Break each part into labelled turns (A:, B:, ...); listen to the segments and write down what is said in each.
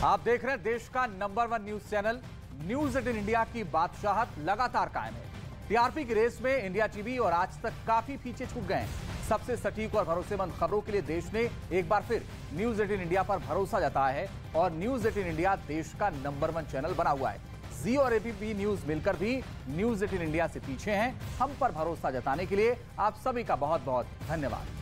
A: आप देख रहे हैं देश का number 1 news channel news 18 India की बादशाहत लगातार कायम है। टीआरपी की रेस में इंडिया टीवी और आज तक काफी पीछे छूट गए हैं। सबसे सटीक और भरोसेमंद खबरों के लिए देश ने एक बार फिर न्यूज 18 इंडिया पर भरोसा जताया है और न्यूज 18 इंडिया देश का नंबर 1 चैनल बना हुआ है। जी और एबीपी न्यूज मिलकर भी न्यूज 18 इंडिया से पीछे हैं। हम पर भरोसा जताने के लिए आप सभी का बहुत बहुत धन्यवाद।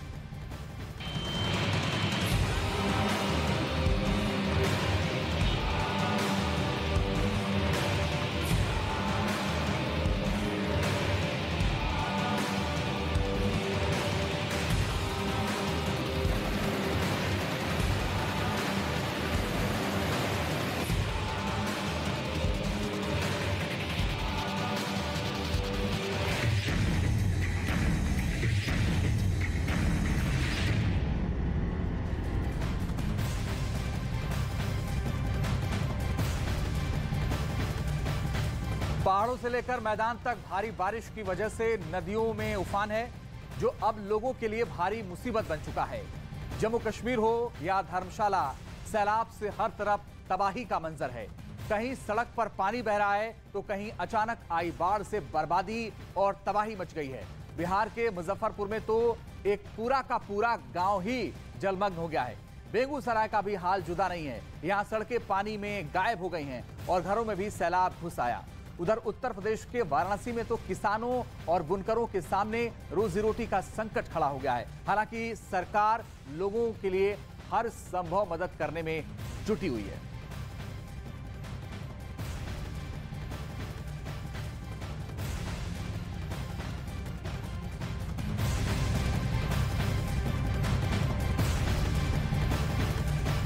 A: पहाड़ों से लेकर मैदान तक भारी बारिश की वजह से नदियों में उफान है, जो अब लोगों के लिए भारी मुसीबत बन चुका है। जम्मू कश्मीर हो या धर्मशाला, सैलाब से हर तरफ तबाही का मंजर है। कहीं सड़क पर पानी बह रहा है तो कहीं अचानक आई बाढ़ से बर्बादी और तबाही मच गई है। बिहार के मुजफ्फरपुर में तो एक पूरा का पूरा गांव ही जलमग्न हो गया है। बेगूसराय का भी हाल जुदा नहीं है। यहाँ सड़कें पानी में गायब हो गई हैं और घरों में भी सैलाब घुस आया। उधर उत्तर प्रदेश के वाराणसी में तो किसानों और बुनकरों के सामने रोजी रोटी का संकट खड़ा हो गया है। हालांकि सरकार लोगों के लिए हर संभव मदद करने में जुटी हुई है।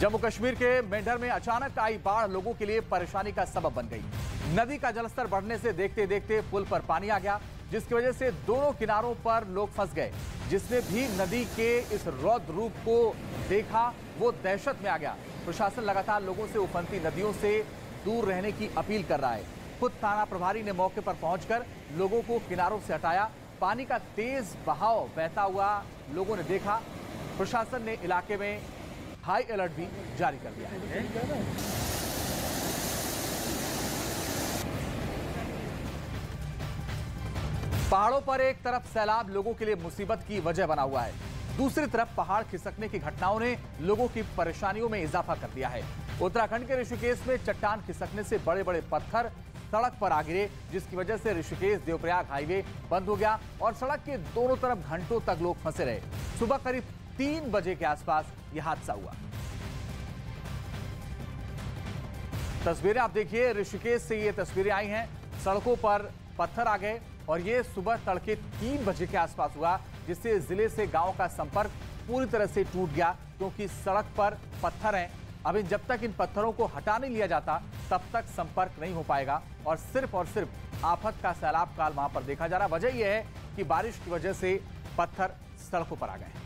A: जम्मू कश्मीर के मेंढर में अचानक आई बाढ़ लोगों के लिए परेशानी का सबब बन गई। नदी का जलस्तर बढ़ने से देखते देखते पुल पर पानी आ गया, जिसकी वजह से दोनों किनारों पर लोग फंस गए। जिसने भी नदी के इस रौद्र रूप को देखा वो दहशत में आ गया। प्रशासन लगातार लोगों से उफनती नदियों से दूर रहने की अपील कर रहा है। खुद थाना प्रभारी ने मौके पर पहुंचकर लोगों को किनारों से हटाया। पानी का तेज बहाव बहता हुआ लोगों ने देखा। प्रशासन ने इलाके में हाई अलर्ट भी जारी कर दिया है। पहाड़ों पर एक तरफ सैलाब लोगों के लिए मुसीबत की वजह बना हुआ है, दूसरी तरफ पहाड़ खिसकने की घटनाओं ने लोगों की परेशानियों में इजाफा कर दिया है। उत्तराखंड के ऋषिकेश में चट्टान खिसकने से बड़े बड़े पत्थर सड़क पर आ गिरे, जिसकी वजह से ऋषिकेश देवप्रयाग हाईवे बंद हो गया और सड़क के दोनों तरफ घंटों तक लोग फंसे रहे। सुबह करीब 3 बजे के आसपास यह हादसा हुआ। तस्वीरें आप देखिए, ऋषिकेश से ये तस्वीरें आई हैं। सड़कों पर पत्थर आ गए और ये सुबह तड़के 3 बजे के आसपास हुआ, जिससे जिले से गांव का संपर्क पूरी तरह से टूट गया, क्योंकि सड़क पर पत्थर हैं। अभी जब तक इन पत्थरों को हटा नहीं लिया जाता तब तक संपर्क नहीं हो पाएगा और सिर्फ आफत का सैलाब काल वहां पर देखा जा रहा है। वजह यह है कि बारिश की वजह से पत्थर सड़कों पर आ गए हैं।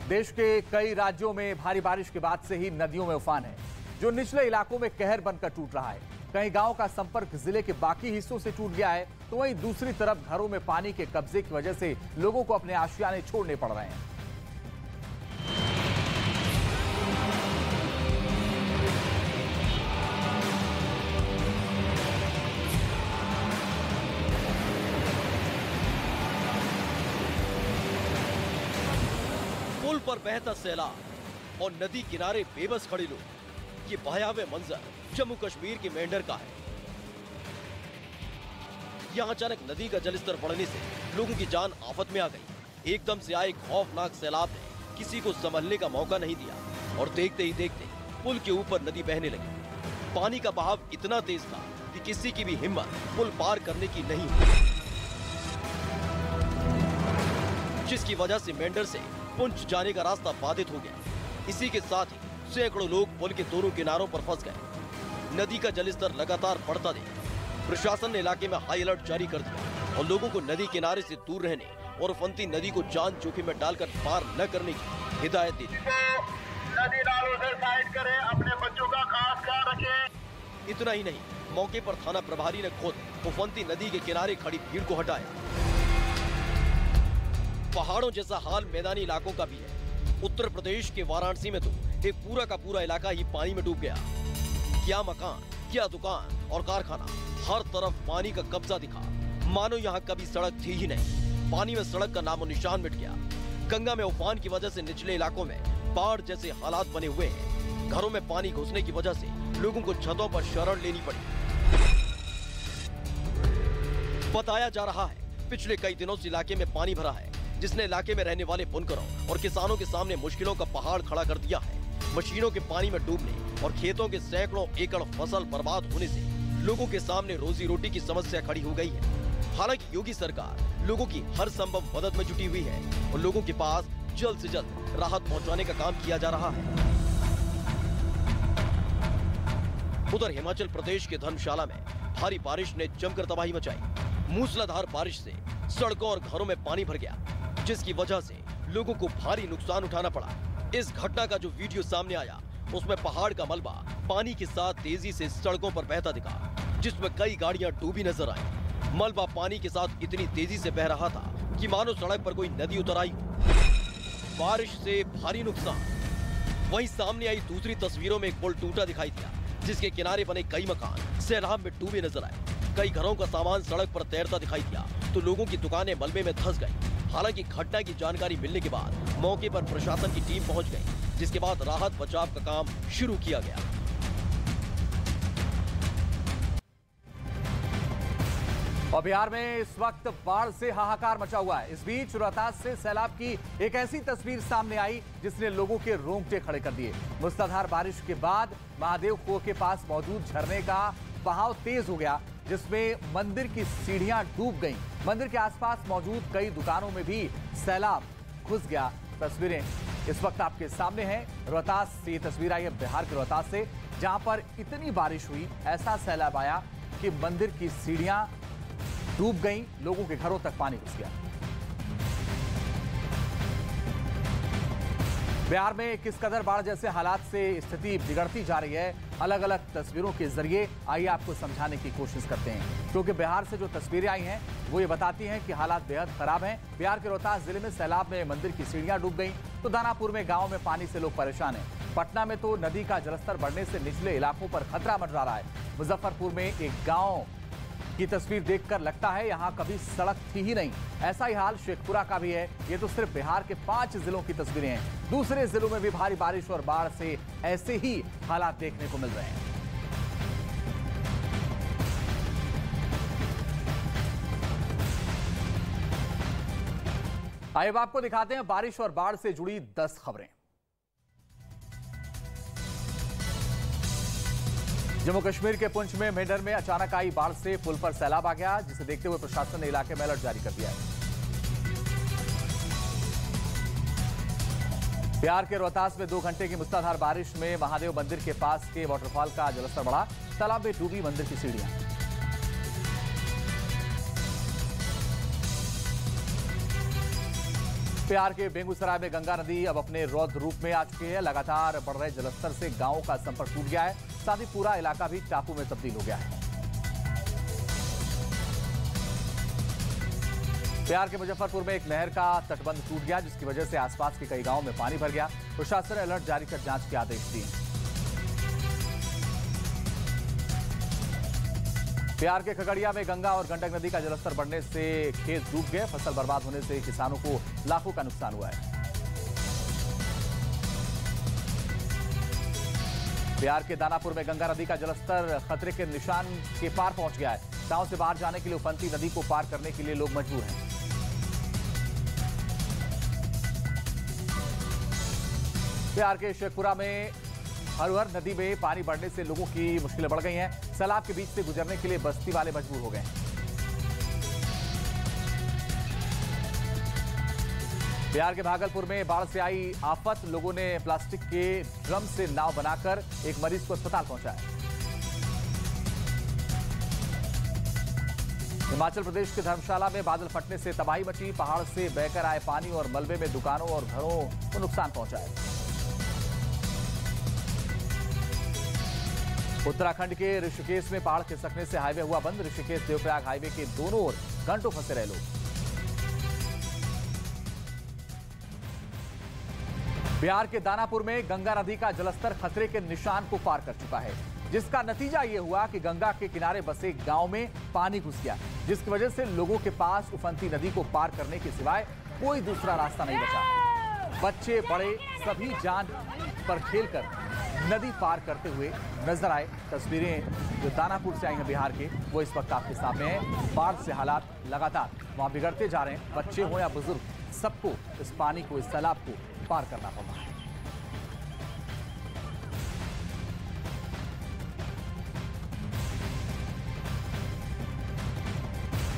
A: देश के कई राज्यों में भारी बारिश के बाद से ही नदियों में उफान है, जो निचले इलाकों में कहर बनकर टूट रहा है। कहीं गांव का संपर्क जिले के बाकी हिस्सों से टूट गया है, तो वहीं दूसरी तरफ घरों में पानी के कब्जे की वजह से लोगों को अपने आशियाने छोड़ने पड़ रहे हैं।
B: पुल पर बहता सैलाब और नदी किनारे बेबस खड़े लोग, ये भयावह मंजर जम्मू कश्मीर के मेंढर का है। यहाँ अचानक नदी का जलस्तर बढ़ने से लोगों की जान आफत में आ गई। एकदम से आए खौफनाक सैलाब ने किसी को संभलने का मौका नहीं दिया और देखते ही देखते पुल के ऊपर नदी बहने लगी। पानी का बहाव इतना तेज था कि किसी की भी हिम्मत पुल पार करने की नहीं हुई, जिसकी वजह से मेंढर से पुंछ जाने का रास्ता बाधित हो गया। इसी के साथ ही सैकड़ों लोग पुल के दोनों किनारों पर फंस गए। नदी का जलस्तर लगातार बढ़ता देखा प्रशासन ने इलाके में हाई अलर्ट जारी कर दिया और लोगों को नदी किनारे से दूर रहने और उफनती नदी को जान जोखिम में डालकर पार न करने की हिदायत दी।
C: नदी नालों से साइड करें, अपने बच्चों का खास ख्याल रखें।
B: इतना ही नहीं, मौके पर थाना प्रभारी ने खुद उफनती नदी के किनारे खड़ी भीड़ को हटाया। पहाड़ों जैसा हाल मैदानी इलाकों का भी है। उत्तर प्रदेश के वाराणसी में तो एक पूरा का पूरा इलाका ही पानी में डूब गया। क्या मकान, क्या दुकान और कारखाना, हर तरफ पानी का कब्जा दिखा, मानो यहाँ कभी सड़क थी ही नहीं। पानी में सड़क का नामो निशान मिट गया। गंगा में उफान की वजह से निचले इलाकों में बाढ़ जैसे हालात बने हुए हैं। घरों में पानी घुसने की वजह से लोगों को छतों पर शरण लेनी पड़ी। बताया जा रहा है पिछले कई दिनों से इलाके में पानी भरा है, जिसने इलाके में रहने वाले बुनकरों और किसानों के सामने मुश्किलों का पहाड़ खड़ा कर दिया है। मशीनों के पानी में डूबने और खेतों के सैकड़ों एकड़ फसल बर्बाद होने से लोगों के सामने रोजी रोटी की समस्या खड़ी हो गई है। हालांकि योगी सरकार लोगों की हर संभव मदद में जुटी हुई है और लोगों के पास जल्द से जल्द राहत पहुंचाने का काम किया जा रहा है। उधर हिमाचल प्रदेश के धर्मशाला में भारी बारिश ने जमकर तबाही मचाई। मूसलाधार बारिश से सड़कों और घरों में पानी भर गया, जिसकी वजह से लोगों को भारी नुकसान उठाना पड़ा। इस घटना का जो वीडियो सामने आया, उसमें पहाड़ का मलबा पानी के साथ तेजी से सड़कों पर बहता दिखा, जिसमें कई गाड़ियां डूबी नजर आई। मलबा पानी के साथ इतनी तेजी से बह रहा था कि मानो सड़क पर कोई नदी उतर आई हो। बारिश से भारी नुकसान। वहीं सामने आई दूसरी तस्वीरों में एक पुल टूटा दिखाई दिया, जिसके किनारे बने कई मकान सैलाब में डूबे नजर आए। कई घरों का सामान सड़क पर तैरता दिखाई दिया तो लोगों की दुकानें मलबे में धंस गई। हालांकि घटना की जानकारी मिलने के बाद मौके पर प्रशासन की टीम पहुंच गई, जिसके बाद राहत बचाव का काम शुरू किया गया।
A: और बिहार में इस वक्त बाढ़ से हाहाकार मचा हुआ है। इस बीच रोहतास से सैलाब की एक ऐसी तस्वीर सामने आई जिसने लोगों के रोंगटे खड़े कर दिए। मूसलाधार बारिश के बाद महादेव कुओं के पास मौजूद झरने का बहाव तेज हो गया, जिसमें मंदिर की सीढ़ियां डूब गईं। मंदिर के आसपास मौजूद कई दुकानों में भी सैलाब घुस गया। तस्वीरें इस वक्त आपके सामने हैं। रोहतास से ये तस्वीर आई है, बिहार के रोहतास से, जहां पर इतनी बारिश हुई, ऐसा सैलाब आया कि मंदिर की सीढ़ियां डूब गईं, लोगों के घरों तक पानी घुस गया। बिहार में किस कदर बाढ़ जैसे हालात से स्थिति बिगड़ती जा रही है, अलग अलग तस्वीरों के जरिए आइए आपको समझाने की कोशिश करते हैं। क्योंकि बिहार से जो तस्वीरें आई हैं वो ये बताती हैं कि हालात बेहद खराब हैं। बिहार के रोहतास जिले में सैलाब में मंदिर की सीढ़ियां डूब गईं, तो दानापुर में गांव में पानी से लोग परेशान हैं। पटना में तो नदी का जलस्तर बढ़ने से निचले इलाकों पर खतरा मंडरा रहा है। मुजफ्फरपुर में एक गाँव की तस्वीर देखकर लगता है यहां कभी सड़क थी ही नहीं। ऐसा ही हाल शेखपुरा का भी है। ये तो सिर्फ बिहार के 5 जिलों की तस्वीरें हैं। दूसरे जिलों में भी भारी बारिश और बाढ़ से ऐसे ही हालात देखने को मिल रहे हैं। आइए अब आपको दिखाते हैं बारिश और बाढ़ से जुड़ी 10 खबरें। जम्मू कश्मीर के पुंछ में मेंढर में अचानक आई बाढ़ से पुल पर सैलाब आ गया, जिसे देखते हुए प्रशासन ने इलाके में अलर्ट जारी कर दिया है। बिहार के रोहतास में 2 घंटे की मूसलाधार बारिश में महादेव मंदिर के पास के वाटरफॉल का जलस्तर बढ़ा, तालाब में डूबी मंदिर की सीढ़ियां। बिहार के बेगूसराय में गंगा नदी अब अपने रौद्र रूप में आ चुकी है। लगातार बढ़ रहे जलस्तर से गांवों का संपर्क टूट गया है, साथ ही पूरा इलाका भी टापू में तब्दील हो गया है। बिहार के मुजफ्फरपुर में एक नहर का तटबंध टूट गया, जिसकी वजह से आसपास के कई गांवों में पानी भर गया। प्रशासन ने अलर्ट जारी कर जांच के आदेश दिए। बिहार के खगड़िया में गंगा और गंडक नदी का जलस्तर बढ़ने से खेत डूब गए। फसल बर्बाद होने से किसानों को लाखों का नुकसान हुआ है। बिहार के दानापुर में गंगा नदी का जलस्तर खतरे के निशान के पार पहुंच गया है। गांव से बाहर जाने के लिए उफनती नदी को पार करने के लिए लोग मजबूर हैं। बिहार के शेखपुरा में हरहर नदी में पानी बढ़ने से लोगों की मुश्किलें बढ़ गई हैं। सैलाब के बीच से गुजरने के लिए बस्ती वाले मजबूर हो गए हैं। बिहार के भागलपुर में बाढ़ से आई आफत, लोगों ने प्लास्टिक के ड्रम से नाव बनाकर एक मरीज को अस्पताल पहुंचाया। हिमाचल प्रदेश के धर्मशाला में बादल फटने से तबाही मची, पहाड़ से बहकर आए पानी और मलबे में दुकानों और घरों को नुकसान पहुंचा है। उत्तराखंड के ऋषिकेश में पहाड़ खिसकने से हाईवे हुआ बंद। ऋषिकेश देवप्रयाग हाईवे के दोनों ओर घंटों फंसे रहे लोग। बिहार के दानापुर में गंगा नदी का जलस्तर खतरे के निशान को पार कर चुका है, जिसका नतीजा यह हुआ कि गंगा के किनारे बसे गांव में पानी घुस गया, जिसकी वजह से लोगों के पास उफनती नदी को पार करने के सिवाय कोई दूसरा रास्ता नहीं बचा। बच्चे बड़े सभी जान पर खेलकर नदी पार करते हुए नजर आए। तस्वीरें जो दानापुर से आई हैं बिहार के, वो इस वक्त आपके सामने हैं। बाढ़ से हालात लगातार वहां बिगड़ते जा रहे हैं। बच्चे हो या बुजुर्ग, सबको इस पानी को, इस तालाब को पार करना पड़ रहा है।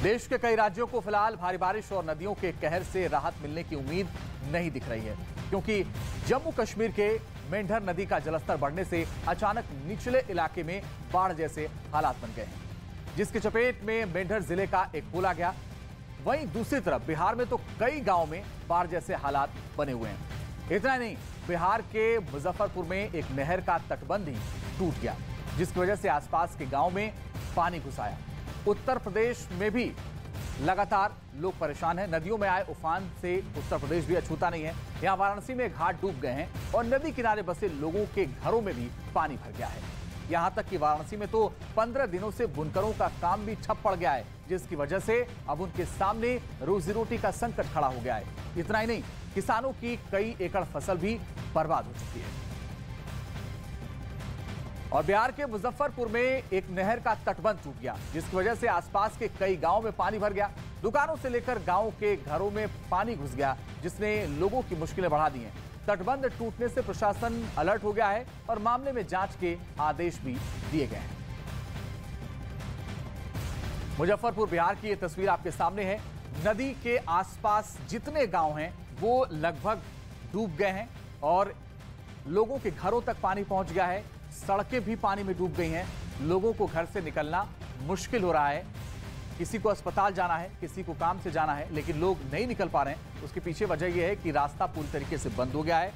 A: देश के कई राज्यों को फिलहाल भारी बारिश और नदियों के कहर से राहत मिलने की उम्मीद नहीं दिख रही है, क्योंकि जम्मू कश्मीर के मेंढर नदी का जलस्तर बढ़ने से अचानक निचले इलाके में बाढ़ जैसे हालात बन गए हैं, जिसकी चपेट में मेंढर जिले का एक पुल आ गया। वहीं दूसरी तरफ बिहार में तो कई गांव में बाढ़ जैसे हालात बने हुए हैं। इतना नहीं, बिहार के मुजफ्फरपुर में एक नहर का तटबंध ही टूट गया, जिसकी वजह से आसपास के गांव में पानी घुस आया। उत्तर प्रदेश में भी लगातार लोग परेशान हैं। नदियों में आए उफान से उत्तर प्रदेश भी अछूता नहीं है। यहां वाराणसी में घाट डूब गए हैं और नदी किनारे बसे लोगों के घरों में भी पानी भर गया है। यहां तक कि वाराणसी में तो 15 दिनों से बुनकरों का काम भी ठप पड़ गया है, जिसकी वजह से अब उनके सामने रोजी रोटी का संकट खड़ा हो गया है। इतना ही नहीं, किसानों की कई एकड़ फसल भी बर्बाद हो चुकी है। और बिहार के मुजफ्फरपुर में एक नहर का तटबंध टूट गया, जिसकी वजह से आसपास के कई गांवों में पानी भर गया। दुकानों से लेकर गांव के घरों में पानी घुस गया, जिसने लोगों की मुश्किलें बढ़ा दी हैं। तटबंध टूटने से प्रशासन अलर्ट हो गया है और मामले में जांच के आदेश भी दिए गए हैं। मुजफ्फरपुर बिहार की यह तस्वीर आपके सामने है। नदी के आसपास जितने गांव हैं वो लगभग डूब गए हैं और लोगों के घरों तक पानी पहुंच गया है। सड़कें भी पानी में डूब गई हैं। लोगों को घर से निकलना मुश्किल हो रहा है। किसी को अस्पताल जाना है, किसी को काम से जाना है, लेकिन लोग नहीं निकल पा रहे हैं। उसके पीछे वजह यह है कि रास्ता पूरी तरीके से बंद हो गया है।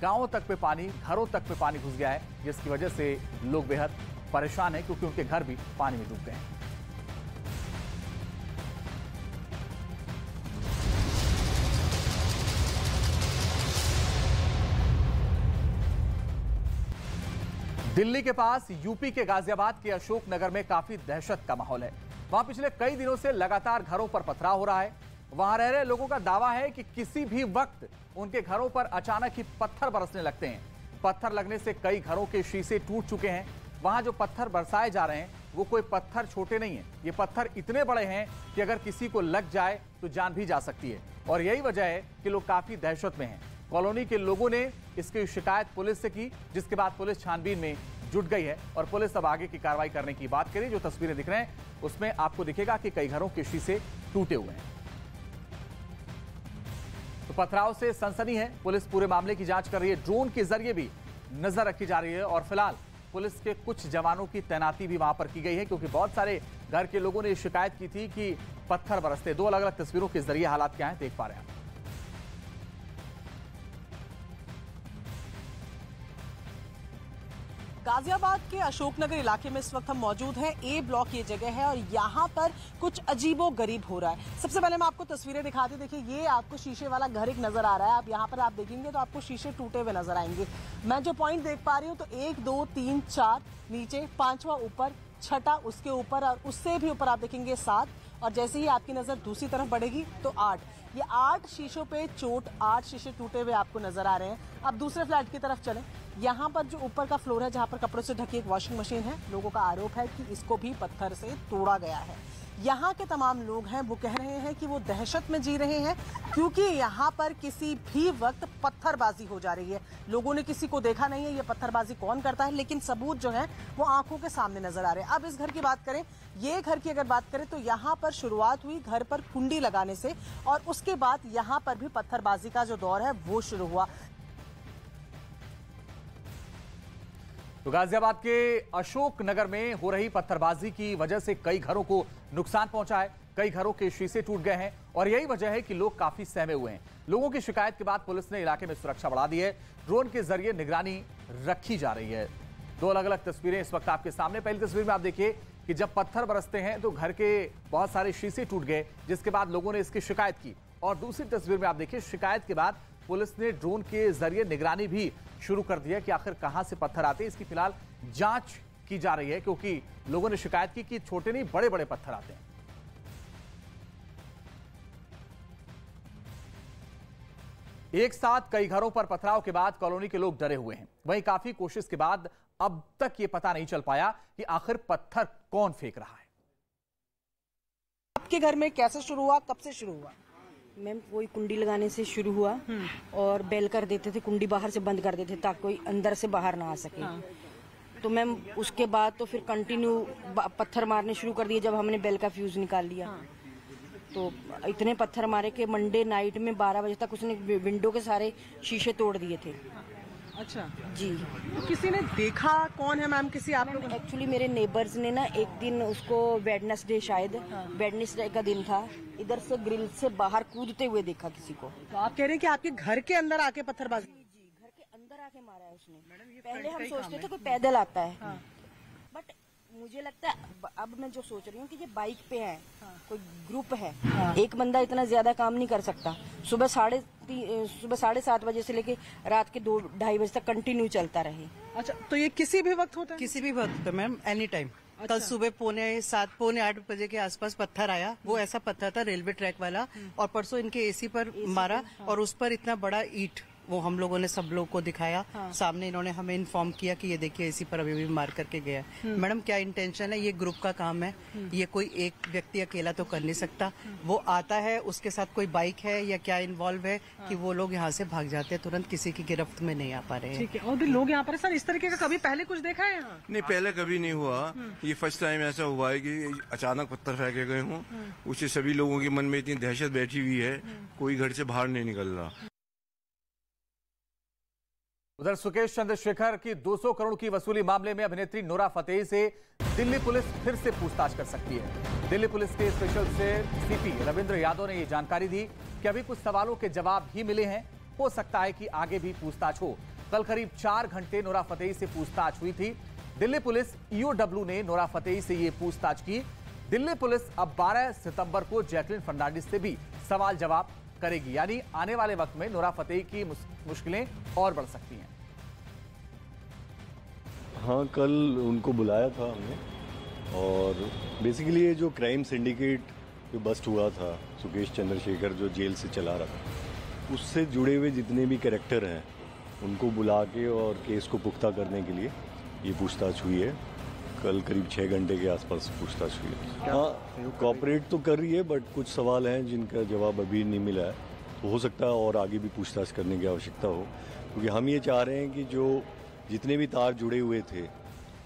A: गांवों तक पे पानी, घरों तक पे पानी घुस गया है, जिसकी वजह से लोग बेहद परेशान हैं, क्योंकि उनके घर भी पानी में डूब गए हैं। दिल्ली के पास यूपी के गाजियाबाद के अशोक नगर में काफी दहशत का माहौल है। वहां पिछले कई दिनों से लगातार घरों पर पथराव हो रहा है। वहां रह रहे लोगों का दावा है कि किसी भी वक्त उनके घरों पर अचानक ही पत्थर बरसने लगते हैं। पत्थर लगने से कई घरों के शीशे टूट चुके हैं। वहां जो पत्थर बरसाए जा रहे हैं वो कोई पत्थर छोटे नहीं है। ये पत्थर इतने बड़े हैं कि अगर किसी को लग जाए तो जान भी जा सकती है। और यही वजह है कि लोग काफी दहशत में हैं। कॉलोनी के लोगों ने इसकी शिकायत पुलिस से की, जिसके बाद पुलिस छानबीन में जुट गई है और पुलिस अब आगे की कार्रवाई करने की बात करी। जो तस्वीरें दिख रहे हैं उसमें आपको दिखेगा कि कई घरों के शीशे टूटे हुए हैं। तो पथराव से सनसनी है। पुलिस पूरे मामले की जांच कर रही है। ड्रोन के जरिए भी नजर रखी जा रही है और फिलहाल पुलिस के कुछ जवानों की तैनाती भी वहां पर की गई है, क्योंकि बहुत सारे घर के लोगों ने शिकायत की थी कि पत्थर बरसते। दो अलग अलग तस्वीरों के जरिए हालात क्या है देख पा रहे हैं।
D: गाजियाबाद के अशोकनगर इलाके में इस वक्त हम मौजूद हैं। ए ब्लॉक ये जगह है और यहाँ पर कुछ अजीबो गरीब हो रहा है। सबसे पहले मैं आपको तस्वीरें दिखाती, देखिए ये आपको शीशे वाला घर एक नजर आ रहा है। आप यहाँ पर आप देखेंगे तो आपको शीशे टूटे हुए नजर आएंगे। मैं जो पॉइंट देख पा रही हूँ तो 1 2 3 4 नीचे, 5वां ऊपर, 6ठा उसके ऊपर और उससे भी ऊपर आप देखेंगे 7, और जैसे ही आपकी नजर दूसरी तरफ बढ़ेगी तो 8। ये 8 शीशों पे चोट, 8 शीशे टूटे हुए आपको नजर आ रहे हैं। अब दूसरे फ्लैट की तरफ चलें। यहाँ पर जो ऊपर का फ्लोर है जहाँ पर कपड़ों से ढकी एक वॉशिंग मशीन है, लोगों का आरोप है कि इसको भी पत्थर से तोड़ा गया है। यहाँ के तमाम लोग हैं वो कह रहे हैं कि वो दहशत में जी रहे हैं, क्योंकि यहाँ पर किसी भी वक्त पत्थरबाजी हो जा रही है। लोगों ने किसी को देखा नहीं है ये पत्थरबाजी कौन करता है, लेकिन सबूत जो है वो आंखों के सामने नजर आ रहे हैं। अब इस घर की बात करें, ये घर की अगर बात करें तो यहाँ पर शुरुआत हुई घर पर कुंडी लगाने से, और उसके बाद यहाँ पर भी पत्थरबाजी का जो दौर है वो शुरू हुआ।
A: तो गाजियाबाद के अशोक नगर में हो रही पत्थरबाजी की वजह से कई घरों को नुकसान पहुंचा है। कई घरों के शीशे टूट गए हैं और यही वजह है कि लोग काफी सहमे हुए हैं। लोगों की शिकायत के बाद पुलिस ने इलाके में सुरक्षा बढ़ा दी है। ड्रोन के जरिए निगरानी रखी जा रही है। दो अलग अलग तस्वीरें इस वक्त आपके सामने। पहली तस्वीर में आप देखिए कि जब पत्थर बरसते हैं तो घर के बहुत सारे शीशे टूट गए, जिसके बाद लोगों ने इसकी शिकायत की। और दूसरी तस्वीर में आप देखिए शिकायत के बाद पुलिस ने ड्रोन के जरिए निगरानी भी शुरू कर दी है कि आखिर कहां से पत्थर आते हैं। इसकी फिलहाल जांच की जा रही है, क्योंकि लोगों ने शिकायत की कि छोटे नहीं बड़े बड़े पत्थर आते हैं। एक साथ कई घरों पर पथराव के बाद कॉलोनी के लोग डरे हुए हैं। वहीं काफी कोशिश के बाद अब तक ये पता नहीं चल पाया कि आखिर पत्थर कौन फेंक रहा है।
D: आपके घर में कैसे शुरू हुआ, कब से शुरू हुआ?
E: मैम वही कुंडी लगाने से शुरू हुआ और बेल कर देते थे, कुंडी बाहर से बंद कर देते ताकि कोई अंदर से बाहर ना आ सके। तो मैम उसके बाद तो फिर कंटिन्यू पत्थर मारने शुरू कर दिए जब हमने बेल का फ्यूज निकाल लिया। तो इतने पत्थर मारे कि मंडे नाइट में 12 बजे तक उसने विंडो के सारे शीशे तोड़ दिए थे।
D: अच्छा
E: जी।
D: तो किसी ने देखा? कौन है मैम? किसी आप लोग?
E: एक्चुअली मेरे नेबर्स ने ना एक दिन उसको वेडनेसडे, शायद वेडनेसडे का दिन था, इधर से ग्रिल से बाहर कूदते हुए देखा किसी को।
D: तो आप कह रहे हैं कि आपके घर के अंदर आके पत्थरबाजी?
E: जी, घर के अंदर आके मारा है उसने। पहले हम सोचते थे कोई पैदल आता है, बट मुझे लगता है अब मैं जो सोच रही हूँ कि ये बाइक पे है, कोई ग्रुप है। एक बंदा इतना ज्यादा काम नहीं कर सकता। सुबह 7:30 बजे से लेके रात के 2-2:30 बजे तक कंटिन्यू चलता रहे।
D: अच्छा, तो ये किसी भी वक्त होता है?
F: किसी भी वक्त मैम, एनी टाइम। कल सुबह 7:45 बजे के आसपास पत्थर आया। वो ऐसा पत्थर था रेलवे ट्रैक वाला, और परसों इनके एसी पर मारा और उस पर इतना बड़ा ईंट, वो हम लोगों ने सब लोग को दिखाया। सामने इन्होंने हमें इन्फॉर्म किया कि ये देखिए एसी पर अभी भी मार करके गया। मैडम क्या इंटेंशन है, ये ग्रुप का काम है, ये कोई एक व्यक्ति अकेला तो कर नहीं सकता। वो आता है, उसके साथ कोई बाइक है या क्या इन्वॉल्व है कि वो लोग यहाँ से भाग जाते हैं, तुरंत किसी की गिरफ्त में नहीं आ पा रहे हैं।
D: ठीक है। और भी लोग यहाँ पर सर इस तरीके का कभी पहले कुछ देखा है यहाँ?
G: नहीं, पहले कभी नहीं हुआ। ये फर्स्ट टाइम ऐसा हुआ है कि अचानक पत्थर फेंके गए हों। उससे सभी लोगों के मन में इतनी दहशत बैठी हुई है, कोई घर से बाहर नहीं निकल रहा।
A: उधर सुकेश चंद्रशेखर की 200 करोड़ की वसूली मामले में अभिनेत्री नोरा फतेही से दिल्ली पुलिस फिर से पूछताछ कर सकती है। दिल्ली पुलिस के स्पेशल से सीपी रविंद्र यादव ने यह जानकारी दी कि अभी कुछ सवालों के जवाब ही मिले हैं, हो सकता है कि आगे भी पूछताछ हो। कल करीब 4 घंटे नोरा फतेही से पूछताछ हुई थी। दिल्ली पुलिस ईओडब्ल्यू ने नोरा फतेही से ये पूछताछ की। दिल्ली पुलिस अब 12 सितंबर को जैकलिन फर्नांडिस से भी सवाल जवाब करेगी, यानी आने वाले वक्त में नोरा फतेही की मुश्किलें और बढ़ सकती हैं।
H: हाँ, कल उनको बुलाया था हमने, और बेसिकली ये जो क्राइम सिंडिकेट जो बस्ट हुआ था, सुकेश चंद्रशेखर जो जेल से चला रहा था, उससे जुड़े हुए जितने भी कैरेक्टर हैं उनको बुला के और केस को पुख्ता करने के लिए ये पूछताछ हुई है। कल करीब 6 घंटे के आसपास पूछताछ हुई है। हाँ, कॉपरेट तो कर रही है, बट कुछ सवाल हैं जिनका जवाब अभी नहीं मिला है। तो हो सकता है और आगे भी पूछताछ करने की आवश्यकता हो, क्योंकि हम ये चाह रहे हैं कि जो जितने भी तार जुड़े हुए थे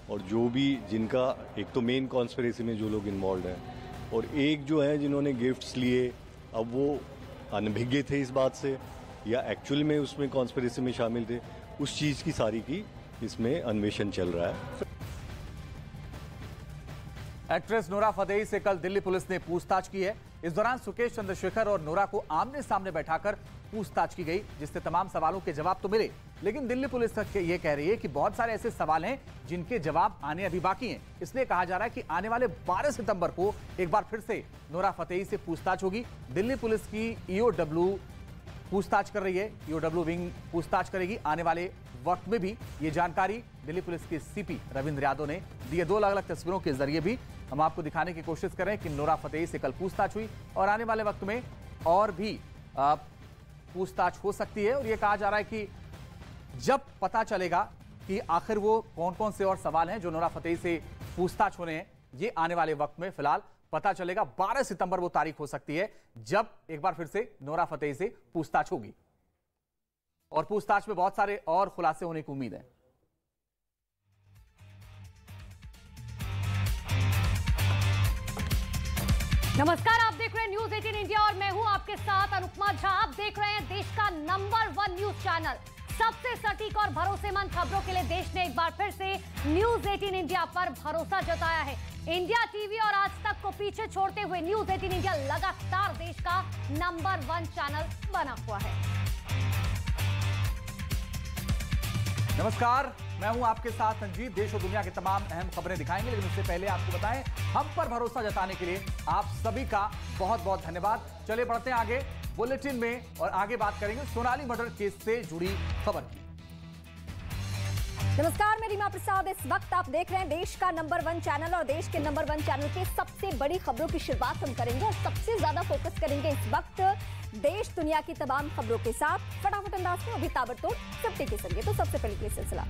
H: और जो भी जिनका, एक तो मेन कॉन्स्पिरेसी में जो लोग इन्वॉल्व हैं, और एक जो है जिन्होंने गिफ्ट्स लिए, अब वो अनभिज्ञ थे इस बात से या एक्चुअल में उसमें कॉन्स्पिरेसी में शामिल थे, उस चीज़ की सारी की इसमें अन्वेषण चल रहा है।
A: एक्ट्रेस नोरा फतेही से कल दिल्ली पुलिस ने पूछताछ की है। इस दौरान सुकेश चंद्रशेखर और नोरा को आमने सामने बैठाकर पूछताछ की गई, जिससे तमाम सवालों के जवाब तो मिले, लेकिन दिल्ली पुलिस ये कह रही है कि बहुत सारे ऐसे सवाल हैं जिनके जवाब आने अभी बाकी हैं। इसलिए कहा जा रहा है कि आने वाले 12 सितंबर को एक बार फिर से नोरा फतेही से पूछताछ होगी। दिल्ली पुलिस की ईओडब्ल्यू पूछताछ कर रही है, ईओडब्ल्यू विंग पूछताछ करेगी। आने वाले वक्त में भी ये जानकारी दिल्ली पुलिस के सीपी रविंद्र यादव ने दी है। 2 अलग-अलग तस्वीरों के जरिए भी हम आपको दिखाने की कोशिश कर रहे हैं कि नोरा फतेही से कल पूछताछ हुई और आने वाले वक्त में और भी पूछताछ हो सकती है। और ये कहा जा रहा है कि जब पता चलेगा कि आखिर वो कौन-कौन से और सवाल हैं जो नोरा फतेही से पूछताछ होने हैं, ये आने वाले वक्त में फिलहाल पता चलेगा। 12 सितंबर वो तारीख हो सकती है जब एक बार फिर से नोरा फतेही से पूछताछ होगी, और पूछताछ में बहुत सारे और खुलासे होने की उम्मीद है।
I: नमस्कार, आप देख रहे हैं न्यूज 18 इंडिया और मैं हूं आपके साथ अनुपमा झा। आप देख रहे हैं देश का नंबर 1 न्यूज चैनल। सबसे सटीक और भरोसेमंद खबरों के लिए देश ने एक बार फिर से न्यूज 18 इंडिया पर भरोसा जताया है। इंडिया टीवी और आज तक को पीछे छोड़ते हुए न्यूज 18 इंडिया लगातार देश का नंबर 1 चैनल बना हुआ है।
A: नमस्कार, मैं हूं आपके साथ संजीत। देश और दुनिया की तमाम अहम खबरें दिखाएंगे, लेकिन उससे पहले आपको बताएं, हम पर भरोसा जताने के लिए आप सभी का बहुत बहुत धन्यवाद। चलिए बढ़ते हैं आगे। बुलेटिन में। और आगे बात करेंगे सोनाली मर्डर केस से जुड़ी खबर की।
I: नमस्कार, मैं रीमा प्रसाद। इस वक्त आप देख रहे हैं देश का नंबर 1 चैनल और देश के नंबर 1 चैनल के सबसे बड़ी खबरों की शुरुआत हम करेंगे और सबसे ज्यादा फोकस करेंगे इस वक्त देश दुनिया की तमाम खबरों के साथ फटाफट अंदाज में, अभी ताबड़तोड़ सब के संगे। तो सबसे पहले के सिलसिला